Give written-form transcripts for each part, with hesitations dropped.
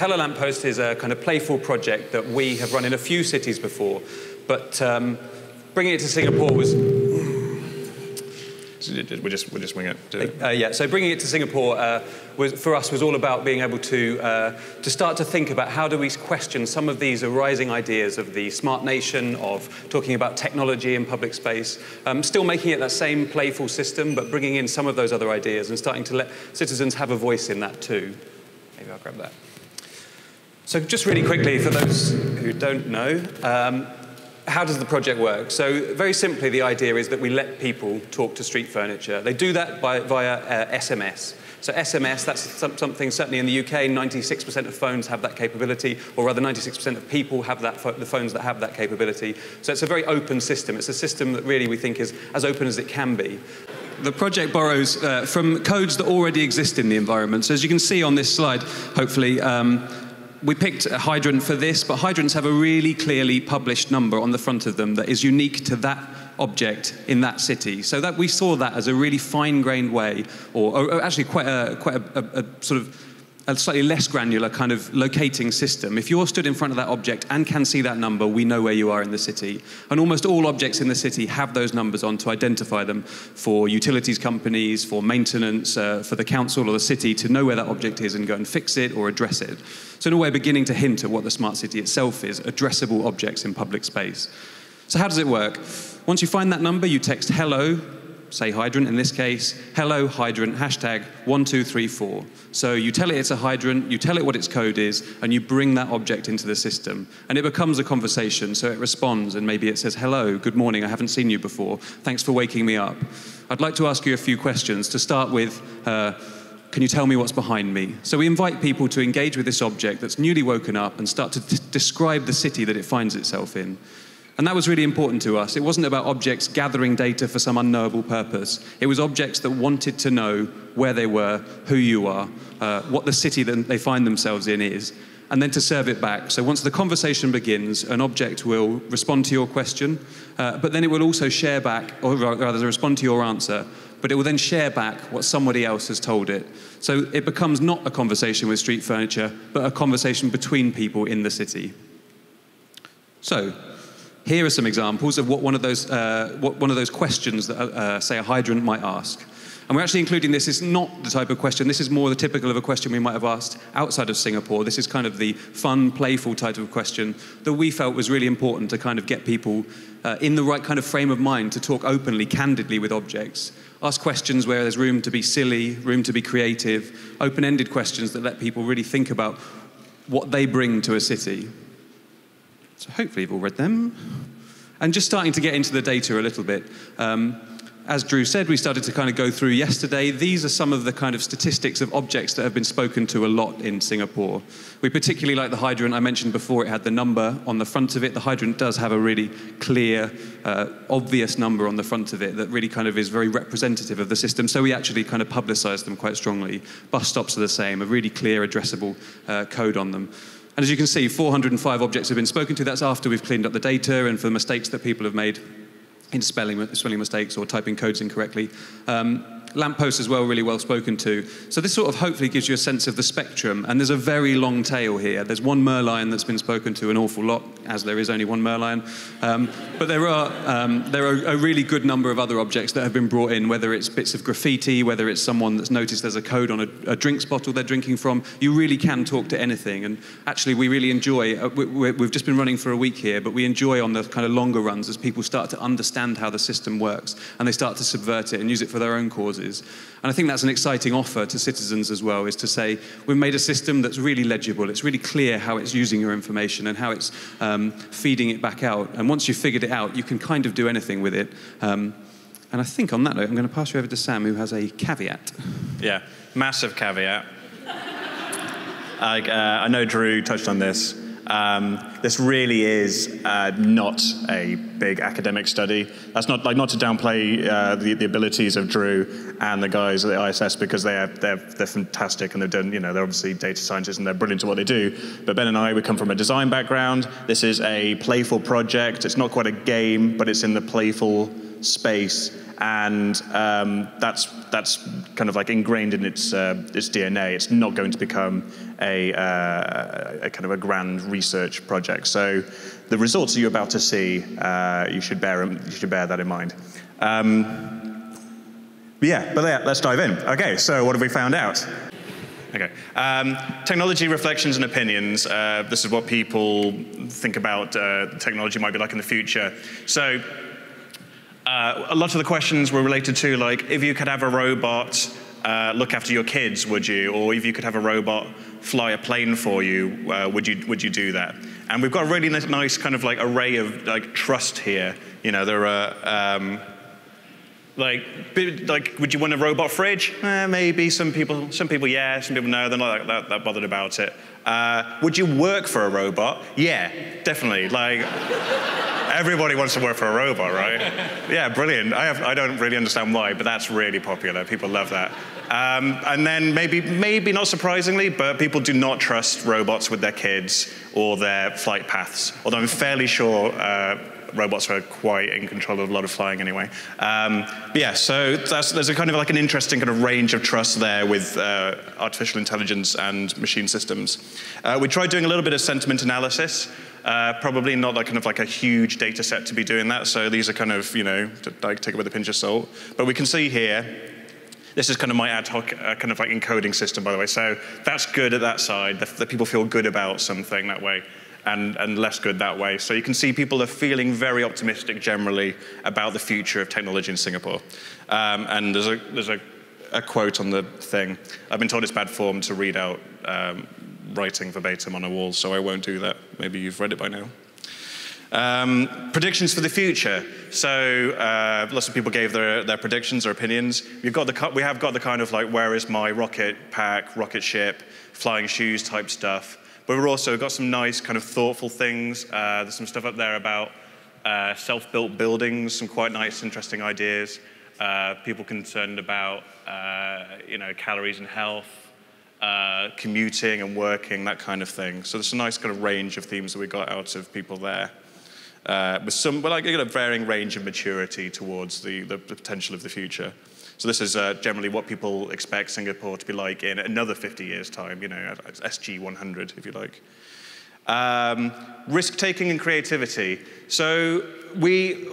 Hello Lamppost is a kind of playful project that we have run in a few cities before, but bringing it to Singapore was... We'll just wing it. Yeah, so bringing it to Singapore for us was all about being able to start to think about how do we question some of these arising ideas of the smart nation, of talking about technology in public space, still making it that same playful system, but bringing in some of those other ideas and starting to let citizens have a voice in that too. Maybe I'll grab that. So just really quickly, for those who don't know, how does the project work? So very simply, the idea is that we let people talk to street furniture. They do that via SMS. So SMS, that's something certainly in the UK, 96% of phones have that capability, or rather 96% of people have the phones that have that capability. So it's a very open system. It's a system that really we think is as open as it can be. The project borrows from codes that already exist in the environment. So as you can see on this slide, hopefully, we picked a hydrant for this, but hydrants have a really clearly published number on the front of them that is unique to that object in that city. So that we saw that as a really fine-grained way, or actually quite a sort of a slightly less granular kind of locating system. If you're stood in front of that object and can see that number, we know where you are in the city. And almost all objects in the city have those numbers on to identify them for utilities companies, for maintenance, for the council or the city to know where that object is and go and fix it or address it. So in a way, beginning to hint at what the smart city itself is, addressable objects in public space. So how does it work? Once you find that number, you text hello, say hydrant in this case, hello hydrant, hashtag 1234. So you tell it it's a hydrant, you tell it what its code is, and you bring that object into the system. And it becomes a conversation, so it responds, and maybe it says, hello, good morning, I haven't seen you before, thanks for waking me up. I'd like to ask you a few questions. To start with, can you tell me what's behind me? So we invite people to engage with this object that's newly woken up and start to describe the city that it finds itself in. And that was really important to us. It wasn't about objects gathering data for some unknowable purpose. It was objects that wanted to know where they were, who you are, what the city that they find themselves in is, and then to serve it back. So once the conversation begins, an object will respond to your question, but then it will also share back, or rather respond to your answer, but it will then share back what somebody else has told it. So it becomes not a conversation with street furniture, but a conversation between people in the city. So here are some examples of what one of those questions that, say, a hydrant might ask. And we're actually including this. It's not the type of question. This is more the typical of a question we might have asked outside of Singapore. This is kind of the fun, playful type of question that we felt was really important to kind of get people in the right kind of frame of mind to talk openly, candidly with objects. Ask questions where there's room to be silly, room to be creative, open-ended questions that let people really think about what they bring to a city. So hopefully you've all read them. And just starting to get into the data a little bit. As Drew said, we started to kind of go through yesterday. These are some of the kind of statistics of objects that have been spoken to a lot in Singapore. We particularly like the hydrant. I mentioned before it had the number on the front of it. The hydrant does have a really clear, obvious number on the front of it that really kind of is very representative of the system. So we actually kind of publicized them quite strongly. Bus stops are the same, a really clear, addressable code on them. And as you can see, 405 objects have been spoken to. That's after we've cleaned up the data and for the mistakes that people have made in spelling mistakes or typing codes incorrectly. Lampposts as well, really well spoken to. So this sort of hopefully gives you a sense of the spectrum, and there's a very long tail here. There's one Merlion that's been spoken to an awful lot, as there is only one Merlion. But there are a really good number of other objects that have been brought in, whether it's bits of graffiti, whether it's someone that's noticed there's a code on a drinks bottle they're drinking from. You really can talk to anything, and actually we really enjoy, we've just been running for a week here, but we enjoy on the kind of longer runs as people start to understand how the system works, and they start to subvert it and use it for their own causes. And I think that's an exciting offer to citizens as well, is to say, we've made a system that's really legible, it's really clear how it's using your information and how it's feeding it back out. And once you've figured it out, you can kind of do anything with it. And I think on that note, I'm going to pass you over to Sam, who has a caveat. Yeah, massive caveat. I know Drew touched on this. This really is not a big academic study. That's not to downplay the abilities of Drew and the guys at the ISS, because they're fantastic and they've done, they're obviously data scientists and they're brilliant at what they do. But Ben and I, we come from a design background. This is a playful project. It's not quite a game, but it's in the playful space. and that's kind of like ingrained in its DNA. It's not going to become a kind of a grand research project. So the results that you're about to see, you should bear that in mind. Yeah, let's dive in. Okay, so what have we found out? Okay, technology reflections and opinions. This is what people think about technology might be like in the future. So a lot of the questions were related to, like, if you could have a robot look after your kids, would you? Or if you could have a robot fly a plane for you, would you do that? And we've got a really nice kind of like array of like trust here. You know, there are like, would you want a robot fridge? Maybe. Some people, yeah. Some people, no. They're not that bothered about it. Would you work for a robot? Yeah, definitely. Like, everybody wants to work for a robot, right? Yeah, brilliant. I don't really understand why, but that's really popular. People love that. And then maybe not surprisingly, but people do not trust robots with their kids or their flight paths. Although I'm fairly sure robots are quite in control of a lot of flying anyway. But yeah, so there's a kind of like an interesting kind of range of trust there with artificial intelligence and machine systems. We tried doing a little bit of sentiment analysis. Probably not like kind of like a huge data set to be doing that. So these are kind of, you know, like take it with a pinch of salt. But we can see here, this is kind of my ad hoc kind of like encoding system, by the way. So that's good at that side. The people feel good about something that way. And less good that way. So you can see people are feeling very optimistic generally about the future of technology in Singapore. And there's a quote on the thing. I've been told it's bad form to read out writing verbatim on a wall, so I won't do that. Maybe you've read it by now. Predictions for the future. So lots of people gave their predictions or opinions. We have got the kind of like, where is my rocket pack, rocket ship, flying shoes type stuff. But we've also got some nice kind of thoughtful things. There's some stuff up there about self-built buildings, some quite nice, interesting ideas. People concerned about you know, calories and health, commuting and working, that kind of thing. So there's a nice kind of range of themes that we got out of people there. With some, well, like a varying range of maturity towards the potential of the future. So this is generally what people expect Singapore to be like in another 50 years' time, you know, SG 100, if you like. Risk-taking and creativity. So there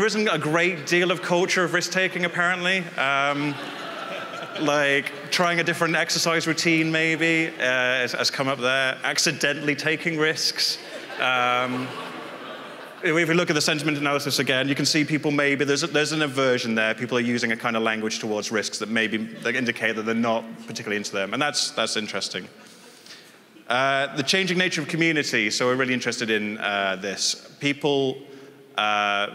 isn't a great deal of culture of risk-taking, apparently. Like trying a different exercise routine, maybe, has come up there. Accidentally taking risks. If we look at the sentiment analysis again, you can see people maybe, there's an aversion there. People are using a kind of language towards risks that maybe they indicate that they're not particularly into them, and that's interesting. The changing nature of community, so we're really interested in this. People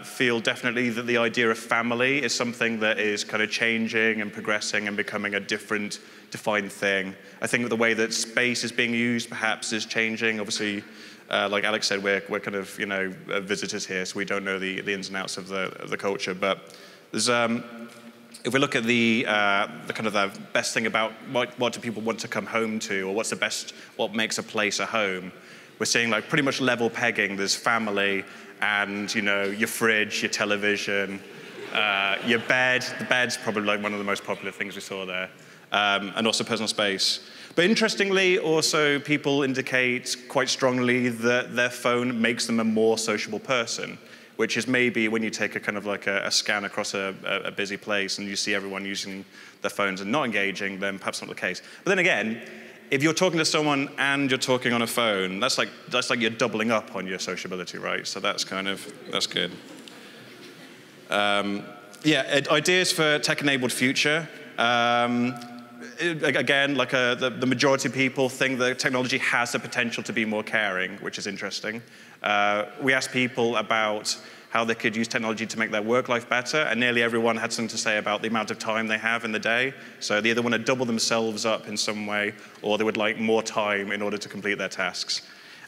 feel definitely that the idea of family is something that is kind of changing and progressing and becoming a different defined thing. I think that the way that space is being used perhaps is changing. Obviously, like Alex said, we're kind of, you know, visitors here, so we don't know the ins and outs of the culture. But there's, if we look at the kind of the best thing about what do people want to come home to, or what makes a place a home, we're seeing like pretty much level pegging. There's family, and you know, your fridge, your television, your bed. The bed's probably like one of the most popular things we saw there, and also personal space. But interestingly, also people indicate quite strongly that their phone makes them a more sociable person, which is maybe when you take a kind of like a scan across a busy place and you see everyone using their phones and not engaging, then perhaps not the case. But then again, if you're talking to someone and you're talking on a phone, that's like you're doubling up on your sociability, right? So that's good. Yeah, ideas for tech-enabled future. Again, like the majority of people think that technology has the potential to be more caring, which is interesting. We asked people about how they could use technology to make their work life better, and nearly everyone had something to say about the amount of time they have in the day. So they either want to double themselves up in some way, or they would like more time in order to complete their tasks.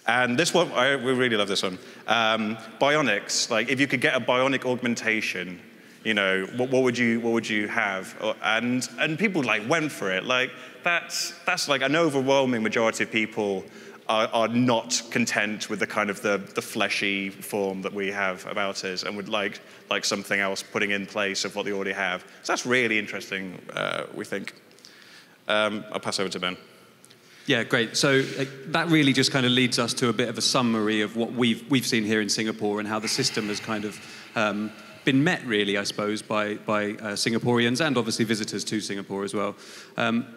And this one, we really love this one. Bionics, like if you could get a bionic augmentation, you know, what would you have? And people like went for it. Like that's like an overwhelming majority of people are not content with the kind of the fleshy form that we have about us, and would like something else putting in place of what they already have. So that's really interesting, we think. I'll pass over to Ben. Yeah, great. So that really just kind of leads us to a bit of a summary of what we've seen here in Singapore and how the system has kind of been met, really, I suppose, by Singaporeans and obviously visitors to Singapore as well.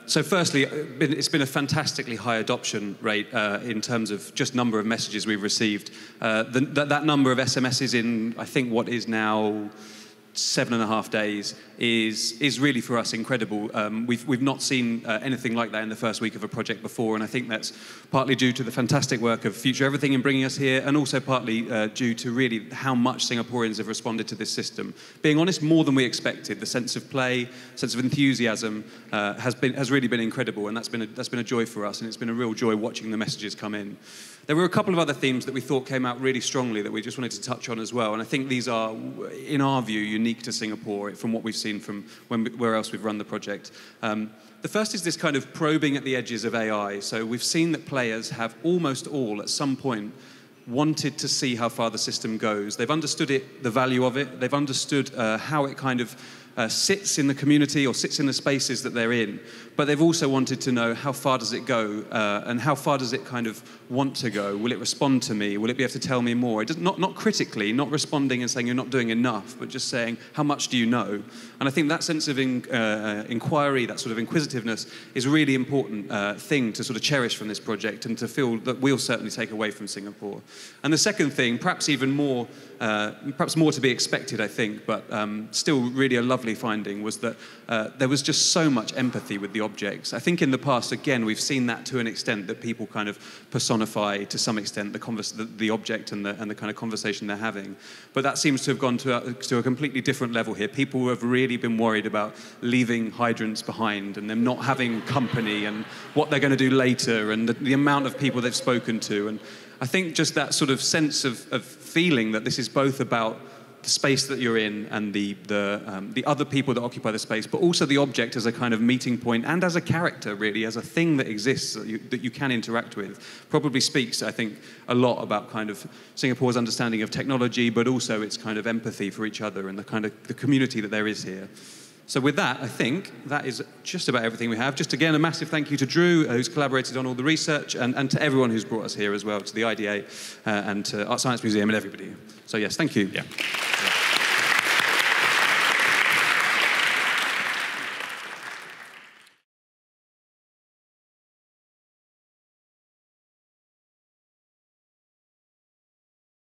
So firstly, it's been a fantastically high adoption rate in terms of just number of messages we've received. That number of SMSs in, I think, what is now 7.5 days is really for us incredible. We've not seen anything like that in the first week of a project before, and I think that's partly due to the fantastic work of Future Everything in bringing us here, and also partly due to really how much Singaporeans have responded to this system. Being honest, more than we expected. The sense of play, sense of enthusiasm has really been incredible, and that's been a joy for us, and it's been a real joy watching the messages come in. There were a couple of other themes that we thought came out really strongly that we just wanted to touch on as well, and I think these are, in our view, unique to Singapore from what we've seen from where else we've run the project. The first is this kind of probing at the edges of AI. So we've seen that players have almost all, at some point, wanted to see how far the system goes. They've understood the value of it. They've understood how it kind of sits in the community or sits in the spaces that they're in. But they've also wanted to know how far does it go and how far does it kind of want to go? Will it respond to me? Will it be able to tell me more? Not critically, not responding and saying you're not doing enough, but just saying how much do you know? And I think that sense of inquiry, that sort of inquisitiveness is a really important thing to sort of cherish from this project and to feel that we'll certainly take away from Singapore. And the second thing, perhaps even more, perhaps more to be expected, I think, but still really a lovely finding, was that there was just so much empathy with the objects. I think in the past, again, we've seen that to an extent, that people kind of personify to some extent the object and the kind of conversation they're having. But that seems to have gone to a completely different level here. People have really been worried about leaving hydrants behind and them not having company and what they're going to do later and the amount of people they've spoken to. And I think just that sort of sense of feeling that this is both about the space that you're in and the other people that occupy the space, but also the object as a kind of meeting point and as a character, really, as a thing that exists that you can interact with, probably speaks, I think, a lot about kind of Singapore's understanding of technology, but also its kind of empathy for each other and the kind of the community that there is here. So with that, I think that is just about everything we have. Just again, a massive thank you to Drew, who's collaborated on all the research, and to everyone who's brought us here as well, to the IDA and to Art Science Museum and everybody. So yes, thank you. Yeah.